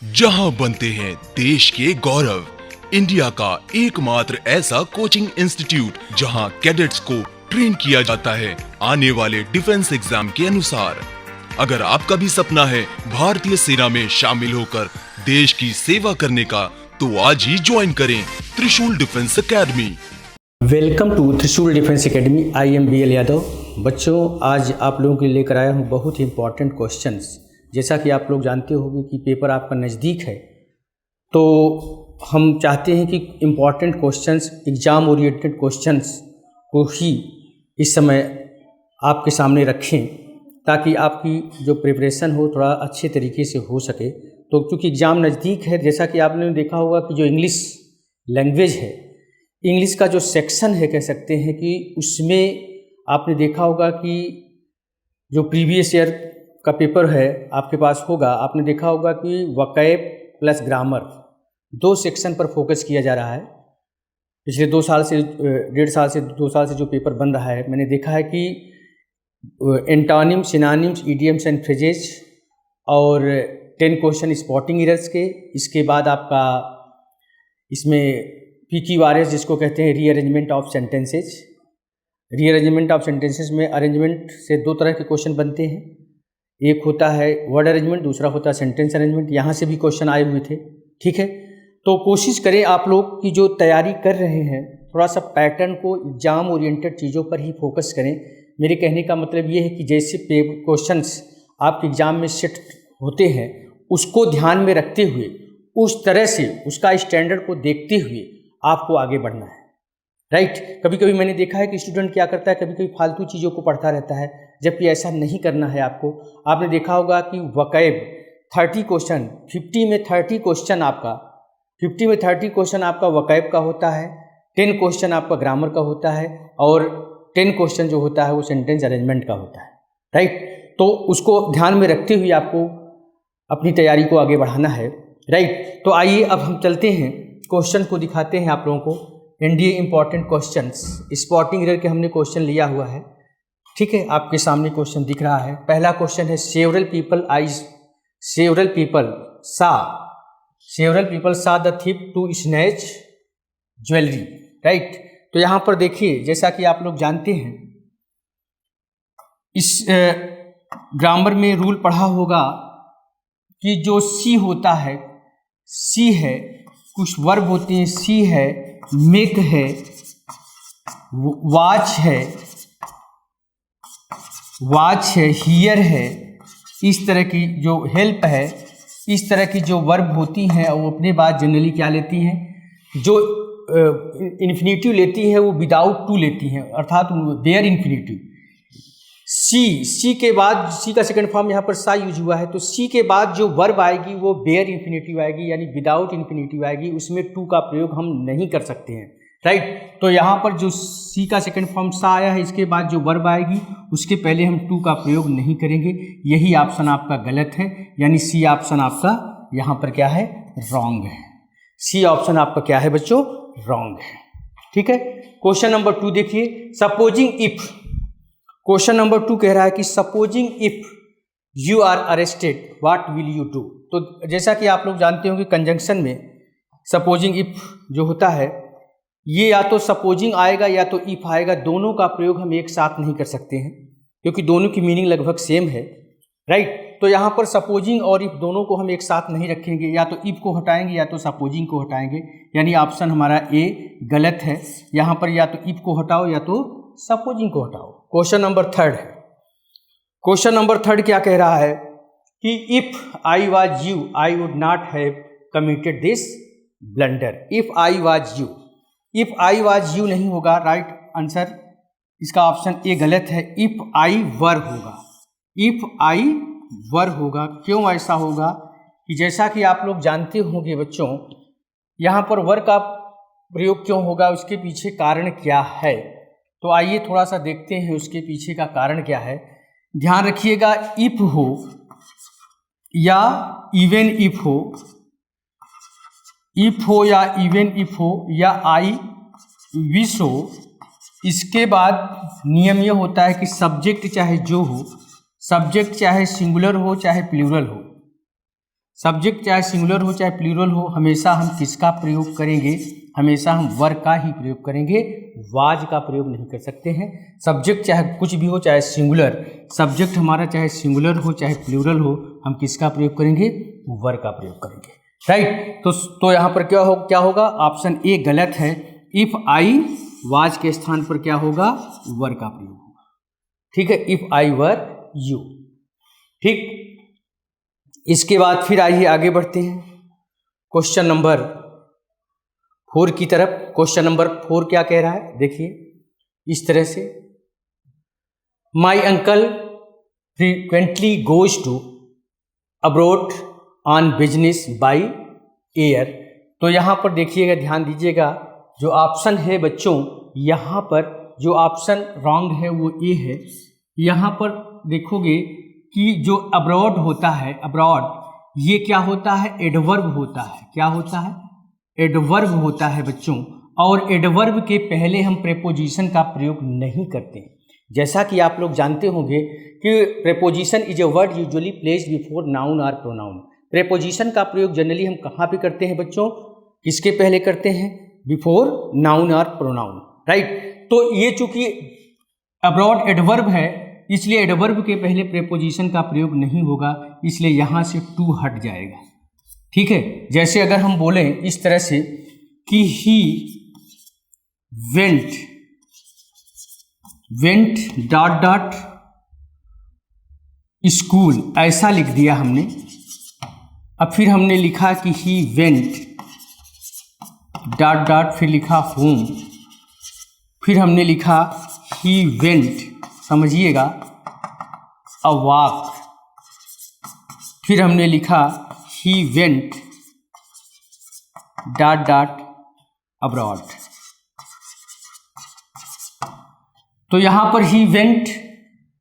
जहां बनते हैं देश के गौरव, इंडिया का एकमात्र ऐसा कोचिंग इंस्टीट्यूट जहां कैडेट्स को ट्रेन किया जाता है आने वाले डिफेंस एग्जाम के अनुसार। अगर आपका भी सपना है भारतीय सेना में शामिल होकर देश की सेवा करने का, तो आज ही ज्वाइन करें Trishul defence academy. Welcome to Trishul defence academy. I am B L Yadav. बच्चों, आज आप लोगों के लिए लेकर आया हूँ बहुत ही इंपॉर्टेंट क्वेश्चंस। जैसा कि आप लोग जानते होंगे कि पेपर आपका नज़दीक है, तो हम चाहते हैं कि important questions, exam oriented questions को ही इस समय आपके सामने रखें, ताकि आपकी जो प्रिपरेशन हो थोड़ा अच्छे तरीके से हो सके। तो क्योंकि एग्ज़ाम नज़दीक है, जैसा कि आपने देखा होगा कि जो इंग्लिश लैंग्वेज है, इंग्लिश का जो सेक्शन है, कह सकते हैं कि उसमें आपने देखा होगा कि जो प्रीवियस ईयर का पेपर है आपके पास होगा, आपने देखा होगा कि वोकैब प्लस ग्रामर दो सेक्शन पर फोकस किया जा रहा है। पिछले 2 साल से 2 साल से जो पेपर बन रहा है, मैंने देखा है कि antonym, synonyms, idioms and phrases और 10 क्वेश्चन स्पॉटिंग एरर्स के। इसके बाद आपका इसमें PQRS जिसको कहते हैं rearrangement of sentences. Rearrangement of sentences में अरेंजमेंट से 2 तरह के क्वेश्चन बनते हैं, एक होता है वर्ड अरेंजमेंट, दूसरा होता है सेंटेंस अरेंजमेंट। यहाँ से भी क्वेश्चन आए हुए थे, ठीक है। तो कोशिश करें आप लोग की जो तैयारी कर रहे हैं, थोड़ा सा पैटर्न को एग्जाम ओरिएंटेड चीज़ों पर ही फोकस करें। मेरे कहने का मतलब ये है कि जैसे क्वेश्चंस आपके एग्जाम में सेट होते हैं, उसको ध्यान में रखते हुए, उस तरह से उसका स्टैंडर्ड को देखते हुए आपको आगे बढ़ना है, राइट। कभी कभी मैंने देखा है कि स्टूडेंट क्या करता है, कभी कभी फालतू चीज़ों को पढ़ता रहता है, जबकि ऐसा नहीं करना है आपको। आपने देखा होगा कि वोकैब 30 क्वेश्चन, 50 में 30 क्वेश्चन आपका 50 में 30 क्वेश्चन आपका वोकैब का होता है, 10 क्वेश्चन आपका ग्रामर का होता है, और 10 क्वेश्चन जो होता है वो सेंटेंस अरेंजमेंट का होता है, राइट। तो उसको ध्यान में रखते हुए आपको अपनी तैयारी को आगे बढ़ाना है, राइट। तो आइए अब हम चलते हैं, क्वेश्चन को दिखाते हैं आप लोगों को। NDA important questions, spotting error के हमने क्वेश्चन लिया हुआ है, ठीक है। आपके सामने क्वेश्चन दिख रहा है। पहला क्वेश्चन है several people saw the thief to snatch jewellery, right. तो यहाँ पर देखिए, जैसा कि आप लोग जानते हैं, इस ग्रामर में रूल पढ़ा होगा कि जो सी होता है, सी है, कुछ वर्ब होते हैं, सी है, मेक है, वॉच है, हियर है, इस तरह की जो हेल्प है, इस तरह की जो वर्ब होती हैं, वो अपने बाद जनरली क्या लेती हैं, जो इन्फिनेटिव लेती है वो विदाउट टू लेती हैं, अर्थात देयर इन्फिनेटिव। सी के बाद, सी का सेकंड फॉर्म यहाँ पर सा यूज हुआ है, तो सी के बाद जो वर्ब आएगी वो बेयर इन्फिनेटिव आएगी, यानी विदाउट इन्फिनेटिव आएगी। उसमें टू का प्रयोग हम नहीं कर सकते हैं, राइट। तो यहाँ पर जो सी का सेकंड फॉर्म सा आया है, इसके बाद जो वर्ब आएगी उसके पहले हम टू का प्रयोग नहीं करेंगे। यही ऑप्शन आपका गलत है, यानी सी ऑप्शन आपका यहाँ पर क्या है, रॉन्ग है। सी ऑप्शन आपका क्या है बच्चों, रॉन्ग है, ठीक है। क्वेश्चन नंबर 2 देखिए, सपोजिंग इफ। क्वेश्चन नंबर 2 कह रहा है कि supposing if you are arrested what will you do. तो जैसा कि आप लोग जानते होंगे, कंजंक्शन में सपोजिंग इफ जो होता है, ये या तो सपोजिंग आएगा या तो इफ आएगा। दोनों का प्रयोग हम एक साथ नहीं कर सकते हैं, क्योंकि दोनों की मीनिंग लगभग सेम है, राइट। तो यहाँ पर सपोजिंग और इफ दोनों को हम एक साथ नहीं रखेंगे, या तो इफ को हटाएंगे या तो सपोजिंग को हटाएंगे, यानी ऑप्शन हमारा ए गलत है। यहाँ पर या तो इफ को हटाओ या तो सपोजिंग को हटाओ। क्वेश्चन नंबर 3 है। क्वेश्चन नंबर 3 क्या कह रहा है कि if I was you I would not have committed this blunder. If I was you नहीं होगा, राइट आंसर इसका ऑप्शन ए गलत है। इफ आई वर होगा। क्यों ऐसा होगा कि जैसा कि आप लोग जानते होंगे बच्चों, यहाँ पर वर का प्रयोग क्यों होगा, उसके पीछे कारण क्या है। तो आइए थोड़ा सा देखते हैं उसके पीछे का कारण क्या है। ध्यान रखिएगा, इफ हो या इवन इफ हो या इवन इफ हो या आई विश हो, इसके बाद नियम यह होता है कि सब्जेक्ट चाहे जो हो, सब्जेक्ट चाहे सिंगुलर हो चाहे प्लूरल हो, सब्जेक्ट चाहे सिंगुलर हो चाहे प्लूरल हो, हमेशा हम किसका प्रयोग करेंगे? हमेशा हम वर का ही प्रयोग करेंगे, वाज का प्रयोग नहीं कर सकते हैं। सब्जेक्ट चाहे कुछ भी हो, चाहे सिंगुलर, सब्जेक्ट हमारा चाहे सिंगुलर हो चाहे प्लूरल हो, हम किसका प्रयोग करेंगे? वर का प्रयोग करेंगे, राइट। तो यहाँ पर क्या होगा? ऑप्शन ए गलत है। इफ आई वाज के स्थान पर क्या होगा? वर का प्रयोग होगा, ठीक है। इफ आई वर यू, ठीक। इसके बाद फिर आइए आगे बढ़ते हैं क्वेश्चन नंबर 4 की तरफ। क्वेश्चन नंबर 4 क्या कह रहा है? देखिए इस तरह से, my uncle frequently goes to abroad on business by air. तो यहाँ पर देखिएगा, ध्यान दीजिएगा, जो ऑप्शन है बच्चों, यहाँ पर जो ऑप्शन रॉन्ग है वो ए है। यहाँ पर देखोगे कि जो अब्रॉड होता है, अब्रॉड, ये क्या होता है? एडवर्ब होता है। क्या होता है? एडवर्ब होता है बच्चों। और एडवर्ब के पहले हम प्रेपोजिशन का प्रयोग नहीं करते। जैसा कि आप लोग जानते होंगे कि preposition is a word usually placed before noun और प्रोनाउन। प्रेपोजिशन का प्रयोग जनरली हम कहाँ पे करते हैं बच्चों? किसके पहले करते हैं? बिफोर नाउन और प्रोनाउन, राइट। तो ये चूंकि अब्रॉड एडवर्ब है, इसलिए एडवर्ब के पहले प्रेपोजिशन का प्रयोग नहीं होगा, इसलिए यहाँ से टू हट जाएगा, ठीक है। जैसे अगर हम बोलें इस तरह से कि he went dot dot school, ऐसा लिख दिया हमने। अब फिर हमने लिखा कि ही वेंट डॉट डॉट, फिर लिखा होम, फिर हमने लिखा ही वेंट, समझिएगा, अ वॉक, फिर हमने लिखा he went dot dot abroad. तो यहाँ पर ही वेंट,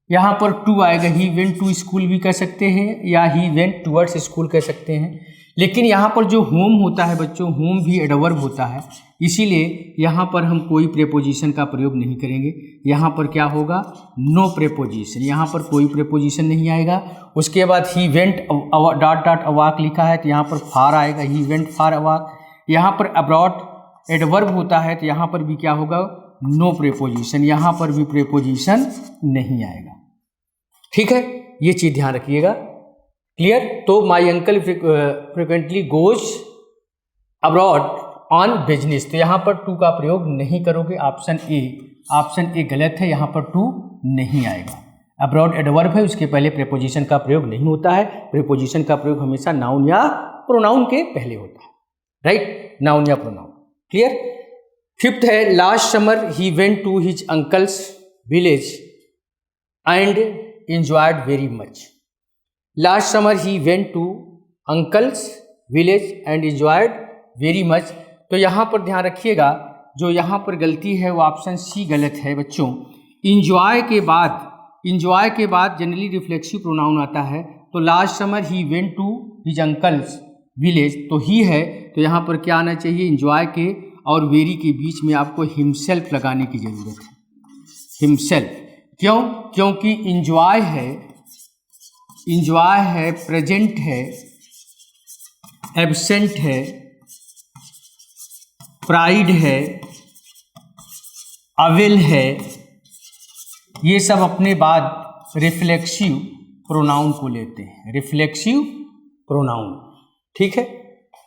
यहाँ पर टू आएगा, ही वेंट टू स्कूल भी कह सकते हैं या ही वेंट टूवर्ड्स स्कूल कह सकते हैं। लेकिन यहाँ पर जो होम होता है बच्चों, होम भी एडवर्ब होता है, इसीलिए यहाँ पर हम कोई प्रेपोजिशन का प्रयोग नहीं करेंगे। यहाँ पर क्या होगा? नो प्रेपोजिशन, यहाँ पर कोई प्रेपोजिशन नहीं आएगा। उसके बाद ही वेंट डॉट डॉट अवाक लिखा है, तो यहाँ पर फार आएगा, ही वेंट फार अवाक। यहाँ पर अब्रॉड एडवर्ब होता है, तो यहाँ पर भी क्या होगा? नो प्रेपोजिशन, यहाँ पर भी प्रेपोजिशन नहीं आएगा, ठीक है। ये चीज़ ध्यान रखिएगा, क्लियर। तो my uncle frequently goes abroad on business, तो यहाँ पर टू का प्रयोग नहीं करोगे। ऑप्शन ए गलत है, यहाँ पर टू नहीं आएगा। अब्रॉड एडवर्ब है, उसके पहले प्रेपोजिशन का प्रयोग नहीं होता है। प्रेपोजिशन का प्रयोग हमेशा नाउन या प्रोनाउन के पहले होता है, राइट, नाउन या प्रोनाउन, क्लियर। 5th है, last summer he went to his uncle's village and enjoyed very much. Last summer he went to uncle's village and enjoyed very much. तो यहाँ पर ध्यान रखिएगा, जो यहाँ पर गलती है वो ऑप्शन सी गलत है बच्चों। इंजॉय के बाद जनरली रिफ्लेक्सिव प्रोनाउन आता है। तो last summer he went to his uncle's village, तो ही है, तो यहाँ पर क्या आना चाहिए? इंजॉय के और वेरी के बीच में आपको हिमसेल्फ लगाने की जरूरत है, हिमसेल्फ। क्यों? क्योंकि इंजॉय है, प्रेजेंट है, एब्सेंट है, प्राइड है, अवेल है, ये सब अपने बाद रिफ्लेक्सिव प्रोनाउन को लेते हैं, रिफ्लेक्सिव प्रोनाउन, ठीक है।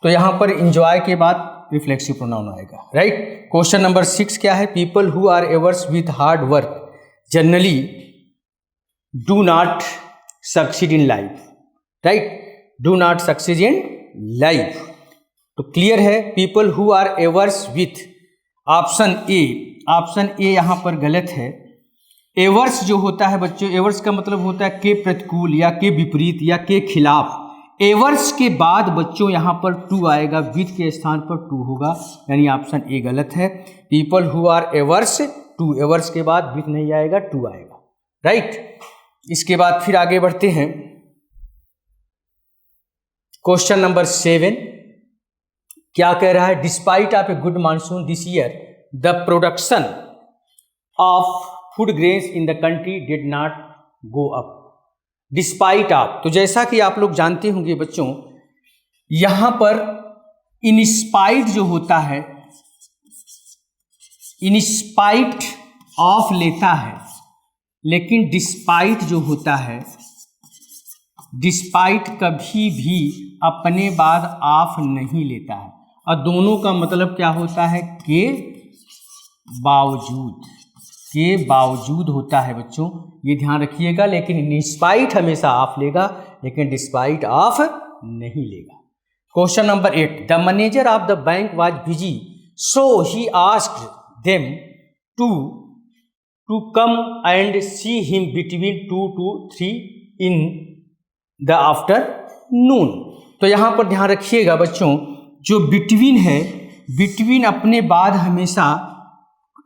तो यहाँ पर इंजॉय के बाद रिफ्लेक्सिव प्रोनाउन आएगा, राइट। क्वेश्चन नंबर 6 क्या है? People who are averse with hard work generally do not succeed in life, right, do not succeed in life. तो क्लियर है, people who are averse with, option A यहाँ पर गलत है। Averse जो होता है बच्चों, एवर्स का मतलब होता है के प्रतिकूल या के विपरीत या के खिलाफ। एवर्स के बाद बच्चों यहाँ पर टू आएगा, विथ के स्थान पर टू होगा, यानी ऑप्शन ए गलत है। People who are averse to, averse के बाद विथ नहीं आएगा, टू आएगा, राइट। इसके बाद फिर आगे बढ़ते हैं क्वेश्चन नंबर 7 क्या कह रहा है? Despite of a good monsoon this year the production of food grains in the country did not go up. Despite of, तो जैसा कि आप लोग जानते होंगे बच्चों यहां पर इनस्पाइट जो होता है, इनस्पाइट ऑफ लेता है, लेकिन डिस्पाइट जो होता है, डिस्पाइट कभी भी अपने बाद ऑफ नहीं लेता है। और दोनों का मतलब क्या होता है? के बावजूद, के बावजूद होता है बच्चों, ये ध्यान रखिएगा। लेकिन डिस्पाइट हमेशा ऑफ लेगा, लेकिन डिस्पाइट ऑफ नहीं लेगा। Question number 8, the manager of the bank was busy so he asked them to come and see him between 2 to 3 in the afternoon. तो यहाँ पर ध्यान रखिएगा बच्चों, जो बिटवीन है, बिटवीन अपने बाद हमेशा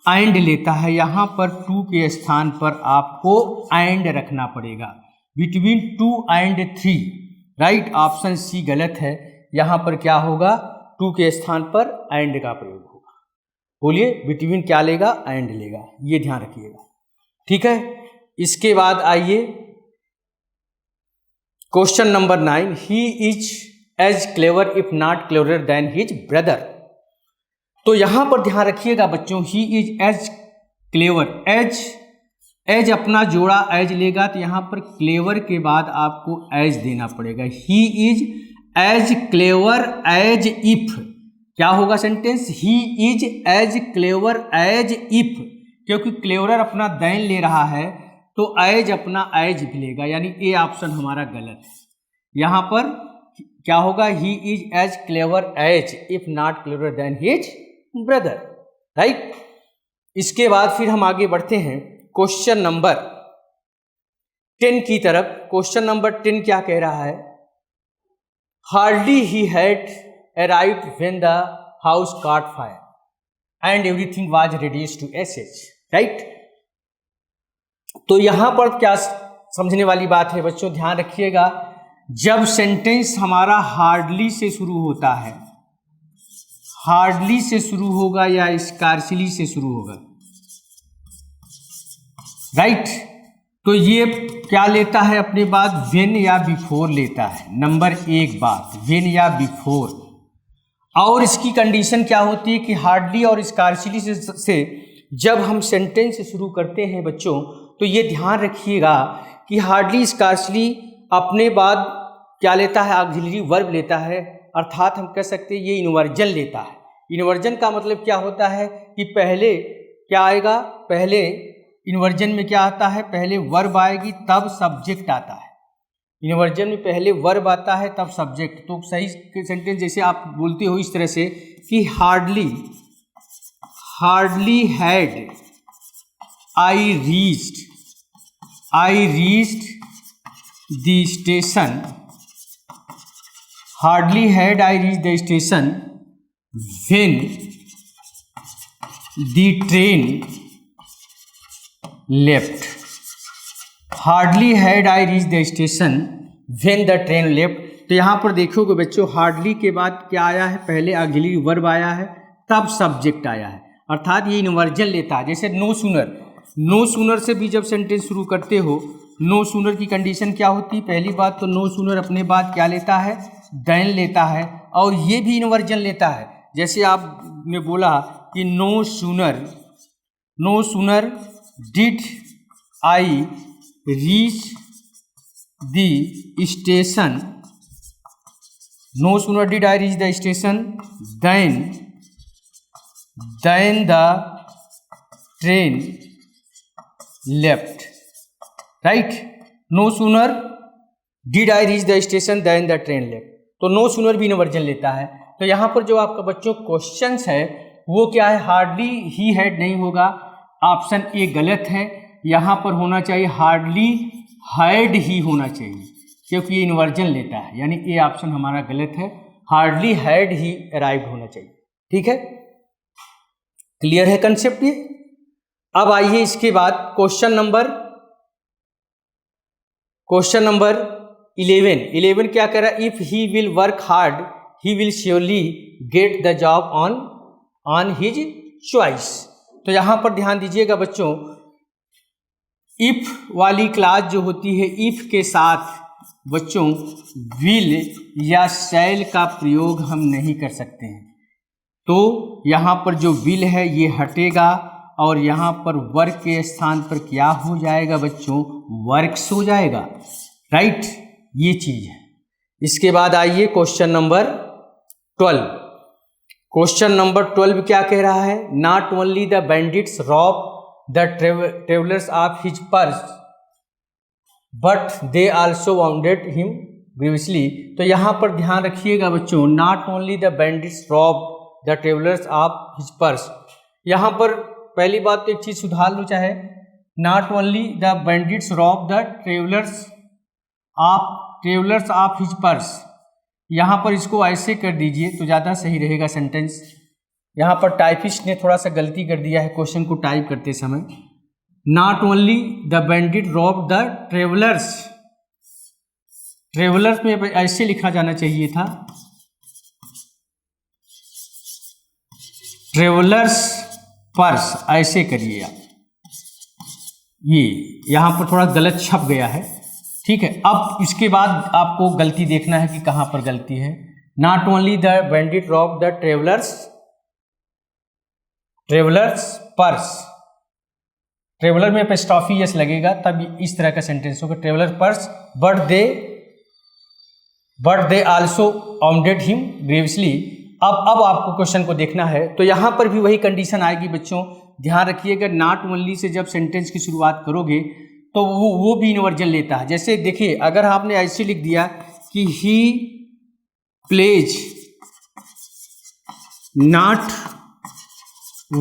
एंड लेता है। यहाँ पर 2 के स्थान पर आपको एंड रखना पड़ेगा, between 2 and 3, right. Option C गलत है, यहाँ पर क्या होगा? 2 के स्थान पर एंड का प्रयोग होगा। बोलिए, बिटवीन क्या लेगा? एंड लेगा, ये ध्यान रखिएगा, ठीक है। इसके बाद आइए question number 9, he is as clever if not clever than his brother. तो यहां पर ध्यान रखिएगा बच्चों, he is as clever, as अपना जोड़ा एज लेगा, तो यहां पर क्लेवर के बाद आपको एज देना पड़ेगा। He is as clever as if, क्या होगा sentence? He is as clever as if, क्योंकि क्लेवर अपना देन ले रहा है तो एज अपना एज भी लेगा, यानी ए ऑप्शन हमारा गलत है। यहां पर क्या होगा? He is as clever as if not clever than his brother, right. इसके बाद फिर हम आगे बढ़ते हैं क्वेश्चन नंबर 10 की तरफ। क्वेश्चन नंबर 10 क्या कह रहा है? Hardly he had arrived when the house caught fire and everything was reduced to ashes, right. तो यहां पर क्या समझने वाली बात है बच्चों, ध्यान रखिएगा। जब सेंटेंस हमारा हार्डली से शुरू होता है, हार्डली से शुरू होगा या स्कार्सली से शुरू होगा, राइट। तो ये क्या लेता है अपने बाद? व्हेन या बिफोर लेता है। नंबर 1 बात, व्हेन या बिफोर। और इसकी कंडीशन क्या होती है कि हार्डली और स्कार्सली से जब हम सेंटेंस शुरू करते हैं बच्चों, तो ये ध्यान रखिएगा कि हार्डली स्कार्सली अपने बाद क्या लेता है? ऑक्सिलरी वर्ब लेता है, अर्थात हम कह सकते हैं ये इन्वर्जन लेता है। इन्वर्जन का मतलब क्या होता है कि पहले क्या आएगा? पहले इन्वर्जन में क्या आता है? पहले वर्ब आएगी तब सब्जेक्ट आता है। इन्वर्जन में पहले वर्ब आता है तब सब्जेक्ट। तो सही सेंटेंस जैसे आप बोलते हो इस तरह से कि hardly had I reached the station, hardly had I reached the station when the train left. Hardly had I reached the station when the train left. तो यहाँ पर देखोगे बच्चों, हार्डली के बाद क्या आया है? पहले ऑक्सिलरी वर्ब आया है तब सब्जेक्ट आया है, अर्थात ये इन्वर्जन लेता है। जैसे नो सूनर, नो सूनर से भी जब सेंटेंस शुरू करते हो, नो सूनर की कंडीशन क्या होती है? पहली बात तो नो सूनर अपने बाद क्या लेता है? देन लेता है, और ये भी इन्वर्जन लेता है। जैसे आपने बोला कि no sooner did I reach the station, no sooner did I reach the station than the train left, right. No sooner did I reach the station than the train left. तो no sooner भी inversion लेता है। तो यहाँ पर जो आपका बच्चों क्वेश्चंस है वो क्या है? हार्डली ही हैड नहीं होगा, ऑप्शन ए गलत है। यहाँ पर होना चाहिए हार्डली हैड ही होना चाहिए, क्योंकि ये इन्वर्जन लेता है, यानी ए ऑप्शन हमारा गलत है। हार्डली हैड ही अराइव्ड होना चाहिए, ठीक है। क्लियर है कंसेप्ट ये? अब आइए इसके बाद क्वेश्चन नंबर 11 क्या कह रहा है? If he will work hard he will surely get the job on his choice. तो यहां पर ध्यान दीजिएगा बच्चों, इफ वाली क्लास जो होती है, इफ के साथ बच्चों विल या शैल का प्रयोग हम नहीं कर सकते हैं। तो यहाँ पर जो विल है ये हटेगा और यहाँ पर वर्क के स्थान पर क्या हो जाएगा बच्चों, वर्क्स हो जाएगा, राइट, ये चीज है। इसके बाद आइए क्वेश्चन नंबर 12। क्वेश्चन नंबर 12 क्या कह रहा है, not only the bandits rob the travellers of his purse but they also wounded him grievously. तो यहाँ पर ध्यान रखिएगा बच्चों, not only the bandits rob the travellers of his purse. यहाँ पर पहली बात तो एक चीज सुधार लो, चाहे not only the bandits rob the travellers of his purse, यहाँ पर इसको ऐसे कर दीजिए तो ज़्यादा सही रहेगा सेंटेंस। यहाँ पर टाइपिस्ट ने थोड़ा सा गलती कर दिया है क्वेश्चन को टाइप करते समय। Not only the bandit rob the travellers, travellers में ऐसे लिखा जाना चाहिए था, ट्रेवलर्स पर्स, ऐसे करिए आप। ये यहाँ पर थोड़ा गलत छप गया है, ठीक है। अब इसके बाद आपको गलती देखना है कि कहाँ पर गलती है। Not only the bandit rob the travellers purse, traveller में एपोस्ट्रोफी यस लगेगा तब इस तरह का सेंटेंस होगा, traveller purse but they also wounded him grievously. अब आपको क्वेश्चन को देखना है, तो यहाँ पर भी वही कंडीशन आएगी बच्चों, ध्यान रखिएगा। नॉट ओनली से जब सेंटेंस की शुरुआत करोगे तो वो भी इन्वर्जन लेता है। जैसे देखिए, अगर आपने ऐसे लिख दिया कि he plays not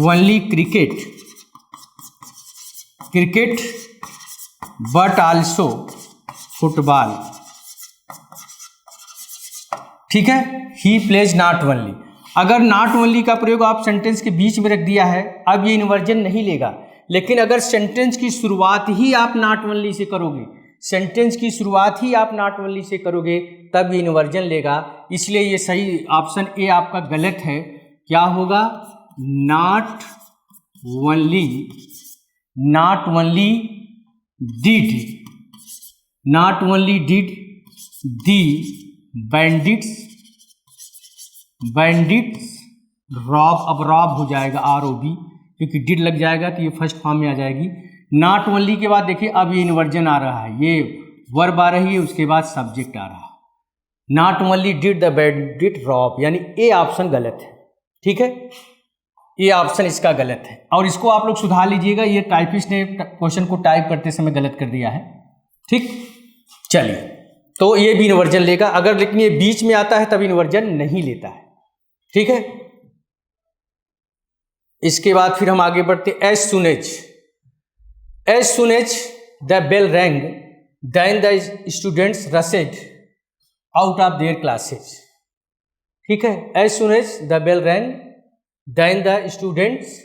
only cricket but also football, ठीक है, ही प्लेज नॉट ओनली। अगर नॉट ओनली का प्रयोग आप सेंटेंस के बीच में रख दिया है, अब ये इन्वर्जन नहीं लेगा। लेकिन अगर सेंटेंस की शुरुआत ही आप नॉट ओनली से करोगे, सेंटेंस की शुरुआत ही आप नॉट ओनली से करोगे, तब ये इन्वर्जन लेगा। इसलिए ये सही ऑप्शन ए आपका गलत है। क्या होगा, not only did the bandits rob, अब रॉब हो जाएगा ROB, क्योंकि डिड लग जाएगा तो ये फर्स्ट फॉर्म में आ जाएगी। नॉट ओनली के बाद देखिए अब ये इन्वर्जन आ रहा है, ये वर्ब आ रही है, उसके बाद सब्जेक्ट आ रहा है। Not only did the bandit rob, यानी ए ऑप्शन गलत है, ठीक है, ये ऑप्शन इसका गलत है। और इसको आप लोग सुधार लीजिएगा, ये टाइपिस्ट ने क्वेश्चन को टाइप करते समय गलत कर दिया है, ठीक। चलिए, तो ये भी इन्वर्जन लेगा, अगर लेकिन ये बीच में आता है तब इन्वर्जन नहीं लेता है, ठीक है। इसके बाद फिर हम आगे बढ़ते, as soon as the bell rang then the students rushed out of their classes, ठीक है। As soon as the bell rang then the students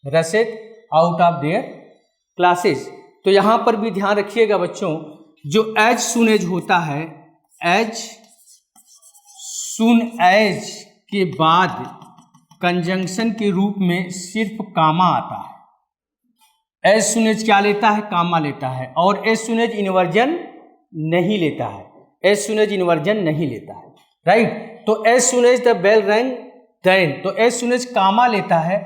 rushed out of their classes. तो यहां पर भी ध्यान रखिएगा बच्चों, जो एज सुन एज होता है, एज सुन एज के बाद कंजंक्शन के रूप में सिर्फ कामा आता है। एज सुन एज क्या लेता है, कामा लेता है, और एज सुन एज इन्वर्जन नहीं लेता है, एज सुन एज इन्वर्जन नहीं लेता है, राइट। तो as soon as the bell rang then, तो एज सुन एज कामा लेता है,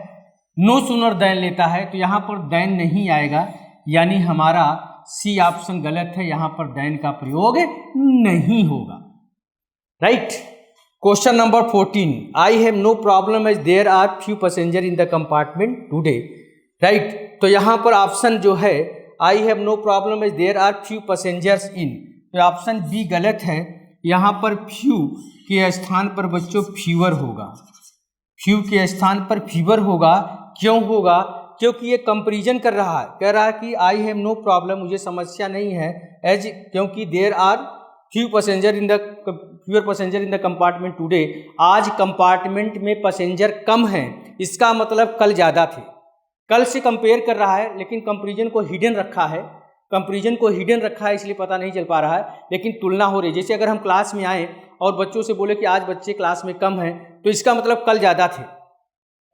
नो सुनर देन लेता है, तो यहाँ पर देन नहीं आएगा, यानी हमारा सी ऑप्शन गलत है, यहाँ पर देन का प्रयोग नहीं होगा, right. Question number 14, I have no problem as there are few passenger in the compartment today, right. तो यहाँ पर ऑप्शन जो है, I have no problem as there are few passengers in, तो ऑप्शन बी गलत है। यहाँ पर फ्यू के स्थान पर बच्चों फीवर होगा, फ्यू के स्थान पर फीवर होगा। क्यों होगा, क्योंकि ये कंपैरिजन कर रहा है, कह रहा है कि आई हैव नो प्रॉब्लम, मुझे समस्या नहीं है, एज क्योंकि there are fewer passenger in the compartment today, आज कंपार्टमेंट में पैसेंजर कम हैं, इसका मतलब कल ज़्यादा थे। कल से कंपेयर कर रहा है, लेकिन कंपैरिजन को हिडन रखा है, इसलिए पता नहीं चल पा रहा है, लेकिन तुलना हो रही है। जैसे अगर हम क्लास में आए और बच्चों से बोले कि आज बच्चे क्लास में कम हैं, तो इसका मतलब कल ज़्यादा थे,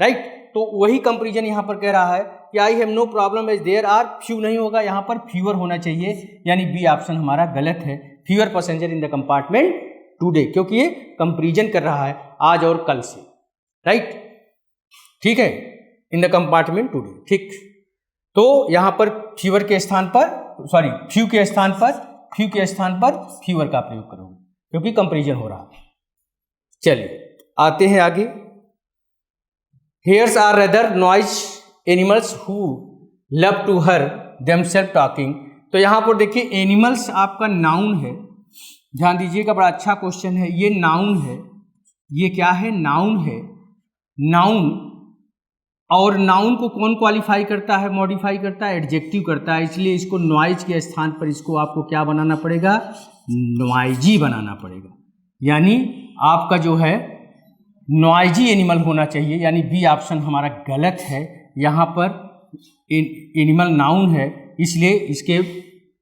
राइट। तो वही कंपैरिजन यहाँ पर कह रहा है कि I have no problem as there are few नहीं होगा, यहाँ पर फीवर होना चाहिए, यानी बी ऑप्शन हमारा गलत है। Fever passenger in the compartment today, क्योंकि ये कंपेरिजन कर रहा है आज और कल से, राइट, ठीक है, इन द कंपार्टमेंट टुडे, ठीक। तो यहाँ पर फीवर के स्थान पर, सॉरी फ्यू के स्थान पर फीवर का प्रयोग करोगे, क्योंकि कंपेरिजन हो रहा है। चलिए आते हैं आगे। Hares are rather noise animals who love to hear themself talking. तो यहाँ पर देखिए एनिमल्स आपका नाउन है, ध्यान दीजिएगा, बड़ा अच्छा क्वेश्चन है। ये नाउन है, ये क्या है, नाउन है, नाउन। और नाउन को कौन क्वालिफाई करता है, मॉडिफाई करता है, एडजेक्टिव करता है, इसलिए इसको नॉइज के स्थान पर इसको आपको क्या बनाना पड़ेगा, नॉइजी बनाना पड़ेगा। यानी आपका जो है नॉइजी एनिमल होना चाहिए, यानी बी ऑप्शन हमारा गलत है। यहाँ पर एनिमल नाउन है, इसलिए इसके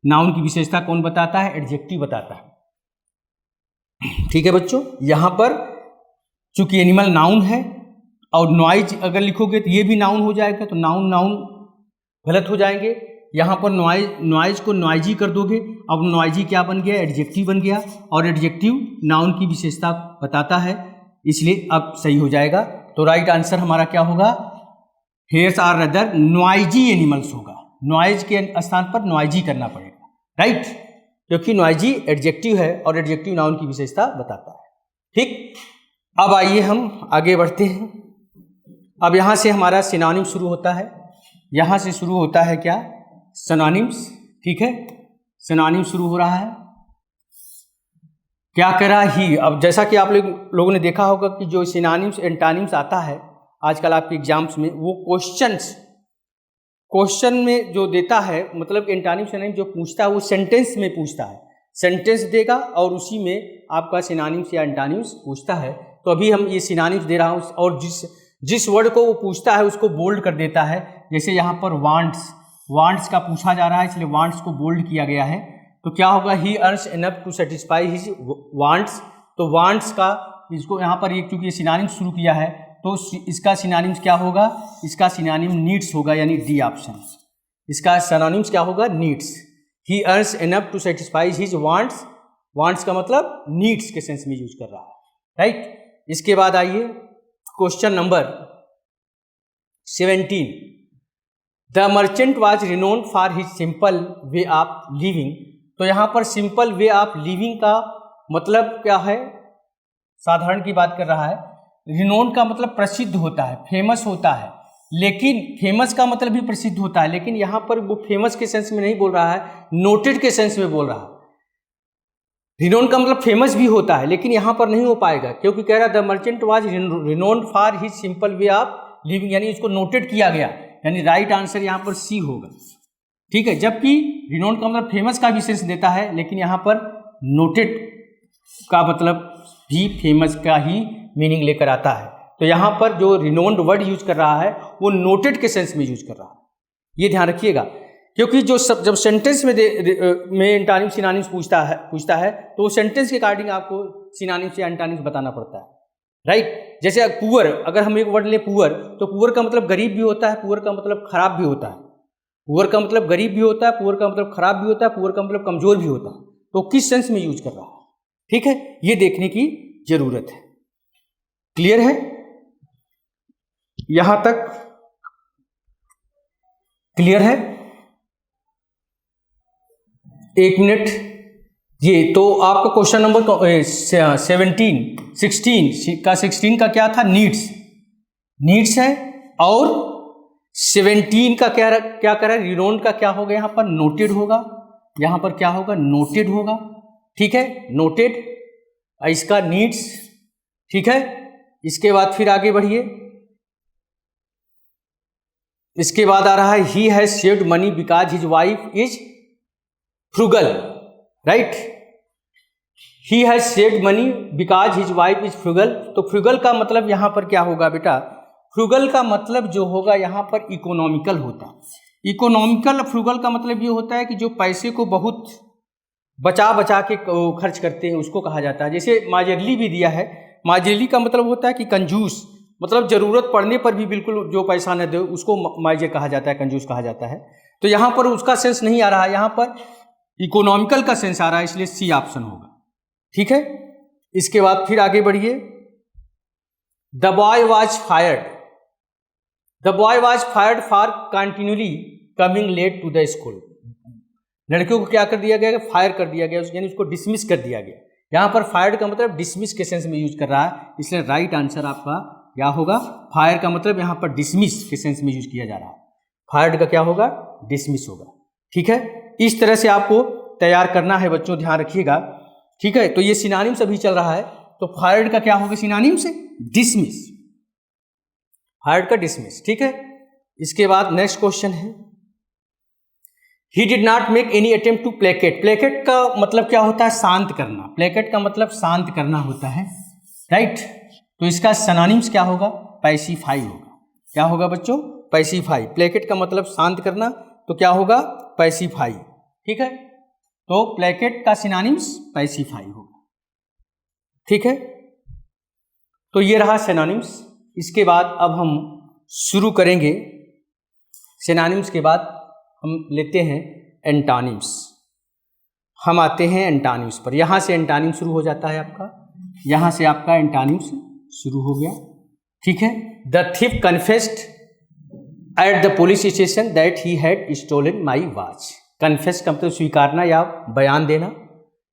नाउन की विशेषता कौन बताता है, एडजेक्टिव बताता है, ठीक है बच्चों। यहाँ पर चूंकि एनिमल नाउन है और नॉइज अगर लिखोगे तो ये भी नाउन हो जाएगा, तो नाउन नाउन गलत हो जाएंगे। यहाँ पर नॉइज को नॉइजी कर दोगे, अब नॉइजी क्या बन गया, एडजेक्टिव बन गया, और एडजेक्टिव नाउन की विशेषता बताता है, इसलिए अब सही हो जाएगा। तो राइट आंसर हमारा क्या होगा, hares are rather noisy animals होगा। नॉइज के स्थान पर नॉइजी करना पड़ेगा, राइट, क्योंकि नॉइजी एडजेक्टिव है और एडजेक्टिव नाउन की विशेषता बताता है, ठीक। अब आइए हम आगे बढ़ते हैं। अब यहाँ से हमारा सिनोनिम शुरू होता है, यहाँ से शुरू होता है क्या, सिनोनिम्स, ठीक है। सिनोनिम शुरू हो रहा है, क्या करा ही। अब जैसा कि आप लोगों ने देखा होगा कि जो सिनोनिम्स एंटोनिम्स आता है आजकल आपके एग्जाम्स में, वो क्वेश्चन में जो देता है, मतलब एंटोनिम सिनोनिम जो पूछता है वो सेंटेंस में पूछता है, सेंटेंस देगा और उसी में आपका सिनोनिम्स या एंटोनिम्स पूछता है। तो अभी हम ये सिनोनिम्स दे रहा हूँ, और जिस वर्ड को वो पूछता है उसको बोल्ड कर देता है। जैसे यहाँ पर वांट्स का पूछा जा रहा है, इसलिए वांट्स को बोल्ड किया गया है। तो क्या होगा, he earns enough to satisfy his wants. तो वांट्स का इसको यहाँ पर एक, क्योंकि सिनोनिम्स शुरू किया है, तो इसका सिनोनिम्स क्या होगा, इसका सिनोनिम नीड्स होगा, यानी डी ऑप्शन। इसका सिनोनिम्स क्या होगा, needs. He earns enough to satisfy his wants, wants का मतलब नीड्स के सेंस में यूज कर रहा है, राइट। इसके बाद आइए question number 17। The merchant was renowned for his simple way of living. तो यहाँ पर सिंपल वे ऑफ लिविंग का मतलब क्या है, साधारण की बात कर रहा है। रिनोन का मतलब प्रसिद्ध होता है, फेमस होता है, लेकिन फेमस का मतलब भी प्रसिद्ध होता है, लेकिन यहाँ पर वो फेमस के सेंस में नहीं बोल रहा है, नोटेड के सेंस में बोल रहा है। रिनोन का मतलब फेमस भी होता है, लेकिन यहाँ पर नहीं हो पाएगा, क्योंकि कह रहा है the merchant was renowned for his simple way of living, यानी इसको नोटेड किया गया, यानी राइट आंसर यहाँ पर सी होगा, ठीक है। जबकि रिनोन का मतलब फेमस का भी सेंस देता है, लेकिन यहाँ पर नोटेड का मतलब भी फेमस का ही मीनिंग लेकर आता है। तो यहाँ पर जो रिनोन्ड वर्ड यूज कर रहा है वो नोटेड के सेंस में यूज कर रहा है, ये ध्यान रखिएगा। क्योंकि जो जब सेंटेंस में एंटोनिम सिनोनिम्स पूछता है तो सेंटेंस के अकॉर्डिंग आपको सिनोनिम्स या एंटोनिम्स बताना पड़ता है, राइट। जैसे पुअर, अगर हम एक वर्ड लें पुअर, तो पुअर का मतलब गरीब भी होता है, पुअर का मतलब खराब भी होता है, पुअर का मतलब गरीब भी होता है, पुअर का मतलब खराब भी होता है, पुअर का मतलब कमजोर भी होता है। तो किस सेंस में यूज कर रहा है, ठीक है, ये देखने की जरूरत है। क्लियर है, यहां तक क्लियर है? एक मिनट, ये तो आपका क्वेश्चन नंबर 16 का क्या था, नीड्स है, और 17 का क्या कर रहा है, रिनोन का क्या होगा, यहाँ पर नोटेड होगा, यहाँ पर क्या होगा, नोटेड होगा, ठीक है, नोटेड, इसका नीड्स, ठीक है। इसके बाद फिर आगे बढ़िए, इसके बाद आ रहा है he has saved money because his wife is frugal, right. He has saved money because his wife is frugal. तो फ्रूगल का मतलब यहाँ पर क्या होगा बेटा, फ्रूगल का मतलब जो होगा यहाँ पर इकोनॉमिकल होता है। इकोनॉमिकल फ्रूगल का मतलब ये होता है कि जो पैसे को बहुत बचा के खर्च करते हैं उसको कहा जाता है। जैसे माजरली भी दिया है, माजरली का मतलब होता है कि कंजूस, मतलब जरूरत पड़ने पर भी बिल्कुल जो पैसा न दे उसको माइजर कहा जाता है, कंजूस कहा जाता है। तो यहाँ पर उसका सेंस नहीं आ रहा है, यहाँ पर इकोनॉमिकल का सेंस आ रहा है, इसलिए सी ऑप्शन होगा। ठीक है, इसके बाद फिर आगे बढ़िए। The boy was fired, the boy was fired for continuously coming late to the school. लड़कियों को क्या कर दिया गया, फायर कर दिया गया, यानी उसको डिसमिस कर दिया गया। यहाँ पर फायर्ड का मतलब डिसमिस के सेंस में यूज कर रहा है, इसलिए राइट आंसर आपका क्या होगा, फायर का मतलब यहाँ पर डिसमिस के सेंस में यूज किया जा रहा है, फायर्ड का क्या होगा, डिसमिस होगा। ठीक है, इस तरह से आपको तैयार करना है बच्चों, ध्यान रखिएगा। ठीक है, तो ये सिनोनिम्स अभी चल रहा है, तो फायर्ड का क्या होगा सिनोनिम्स, डिसमिस, फायर्ड का डिसमिस। ठीक है, इसके बाद नेक्स्ट क्वेश्चन है, he did not make any attempt to placate. Placate का मतलब क्या होता है, शांत करना, प्लेकेट का मतलब शांत करना होता है, राइट। तो इसका सिनोनिम्स क्या होगा, पैसिफाई होगा। क्या होगा बच्चों, पैसिफाई। प्लेकेट का मतलब शांत करना, तो क्या होगा, पैसिफाई। ठीक है, तो प्लेकेट का सिनोनिम्स पैसिफाई होगा। ठीक है, तो ये रहा सिनोनिम्स। इसके बाद अब हम शुरू करेंगे, सिनोनिम्स के बाद हम लेते हैं एंटोनिम्स। हम आते हैं एंटोनिम्स पर, यहाँ से एंटोनिम शुरू हो जाता है आपका, यहाँ से आपका एंटोनिम्स शुरू हो गया। ठीक है, the thief confessed at the police station that he had stolen my watch. Confess का मतलब स्वीकारना या बयान देना,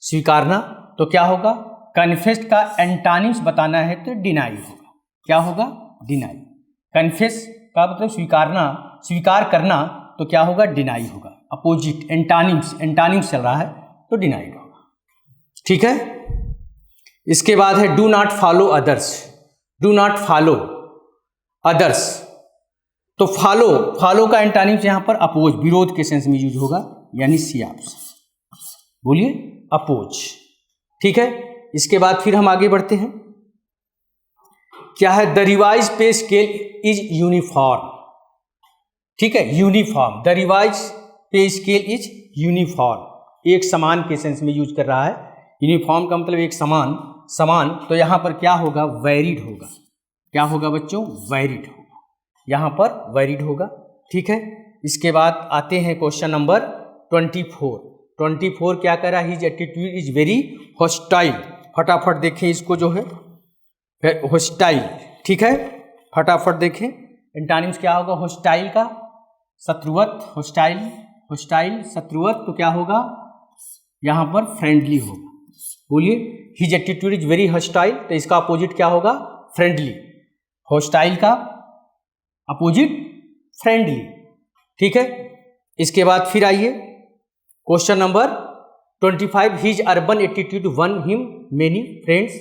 स्वीकारना, तो क्या होगा, कन्फेस्ड का एंटोनिम्स बताना है तो डिनाई होगा। क्या होगा, डिनाई। कन्फेस का मतलब स्वीकारना, स्वीकार करना, तो क्या होगा, डिनाई होगा। अपोजिट एंटोनिम्स, एंटोनिम्स चल रहा है तो डिनाइड होगा। ठीक है, इसके बाद है do not follow others. Do not follow others, तो फॉलो, फॉलो का एंटोनिम्स यहाँ पर अपोज, विरोध के सेंस में यूज होगा, यानी सी ऑप्शन। बोलिए, अपोज। ठीक है, इसके बाद फिर हम आगे बढ़ते हैं, क्या है, द रिवाइज पे स्केल इज यूनिफॉर्म। ठीक है, यूनिफॉर्म, द रिवाइज पे स्केल इज यूनिफॉर्म, एक समान के सेंस में यूज कर रहा है। यूनिफॉर्म का मतलब एक समान, समान, तो यहाँ पर क्या होगा, वैरिड होगा। क्या होगा बच्चों, वैरिड होगा, यहाँ पर वैरिड होगा। ठीक है, इसके बाद आते हैं क्वेश्चन नंबर 24। 24 क्या कह रहा है, his attitude is very hostile. फटाफट देखें इसको, जो है हॉस्टाइल। ठीक है, फटाफट देखें, एंटोनिम्स क्या होगा, हॉस्टाइल का, शत्रुवत, हॉस्टाइल, हॉस्टाइल शत्रुवत, तो क्या होगा, यहाँ पर फ्रेंडली होगा। बोलिए, his attitude is very hostile, तो इसका अपोजिट क्या होगा, फ्रेंडली। हॉस्टाइल का अपोजिट फ्रेंडली। ठीक है, इसके बाद फिर आइए question number 25, his urban attitude one him many friends.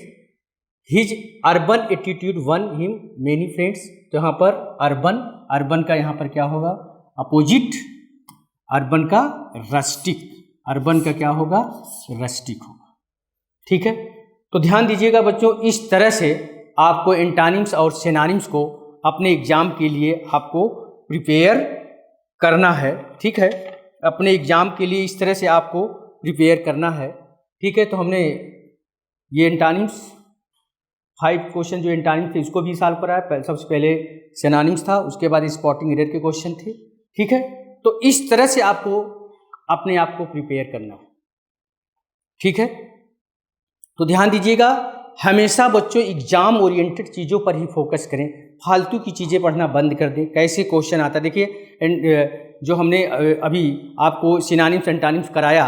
His urban attitude one him many friends, तो यहाँ पर अर्बन, अर्बन का यहाँ पर क्या होगा, अपोजिट, अर्बन का रस्टिक, अर्बन का क्या होगा, रस्टिक होगा। ठीक है, तो ध्यान दीजिएगा बच्चों, इस तरह से आपको एंटोनिम्स और सिनोनिम्स को अपने एग्जाम के लिए आपको प्रिपेयर करना है। ठीक है, अपने एग्जाम के लिए इस तरह से आपको प्रिपेयर करना है। ठीक है, तो हमने ये एंटोनिम्स 5 क्वेश्चन जो एंटोनिम्स थे इसको भी सॉल्व कराया। सबसे पहले सिनोनिम्स था, उसके बाद स्पॉटिंग एरर के क्वेश्चन थे। ठीक है, तो इस तरह से आपको अपने आप को प्रिपेयर करना है। ठीक है, तो ध्यान दीजिएगा, हमेशा बच्चों एग्जाम ओरिएंटेड चीज़ों पर ही फोकस करें, फालतू की चीज़ें पढ़ना बंद कर दें। कैसे क्वेश्चन आता है देखिए, जो हमने अभी आपको सिनोनिम्स एंटोनिम्स कराया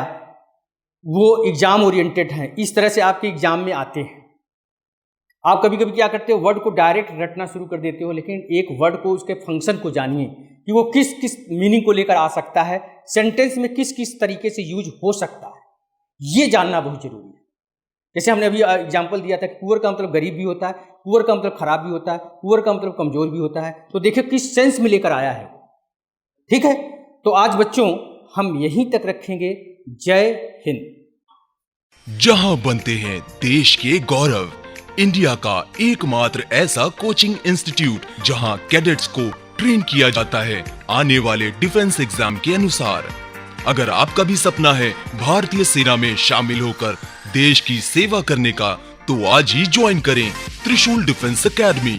वो एग्जाम ओरिएंटेड हैं, इस तरह से आपके एग्जाम में आते हैं। आप कभी कभी क्या करते हो, वर्ड को डायरेक्ट रटना शुरू कर देते हो, लेकिन एक वर्ड को, उसके फंक्शन को जानिए कि वो किस किस मीनिंग को लेकर आ सकता है, सेंटेंस में किस किस तरीके से यूज हो सकता है, ये जानना बहुत जरूरी है। जैसे हमने अभी एग्जाम्पल दिया था कि पुअर का मतलब गरीब भी होता है, पुअर का मतलब खराब भी होता है, पुअर का मतलब कमजोर भी होता है, तो देखिए किस सेंस में लेकर आया है। ठीक है, तो आज बच्चों हम यहीं तक रखेंगे। जय हिंद। जहां बनते हैं देश के गौरव, इंडिया का एकमात्र ऐसा कोचिंग इंस्टीट्यूट जहां कैडेट्स को ट्रेन किया जाता है आने वाले डिफेंस एग्जाम के अनुसार। अगर आपका भी सपना है भारतीय सेना में शामिल होकर देश की सेवा करने का, तो आज ही ज्वाइन करें त्रिशूल डिफेंस एकेडमी।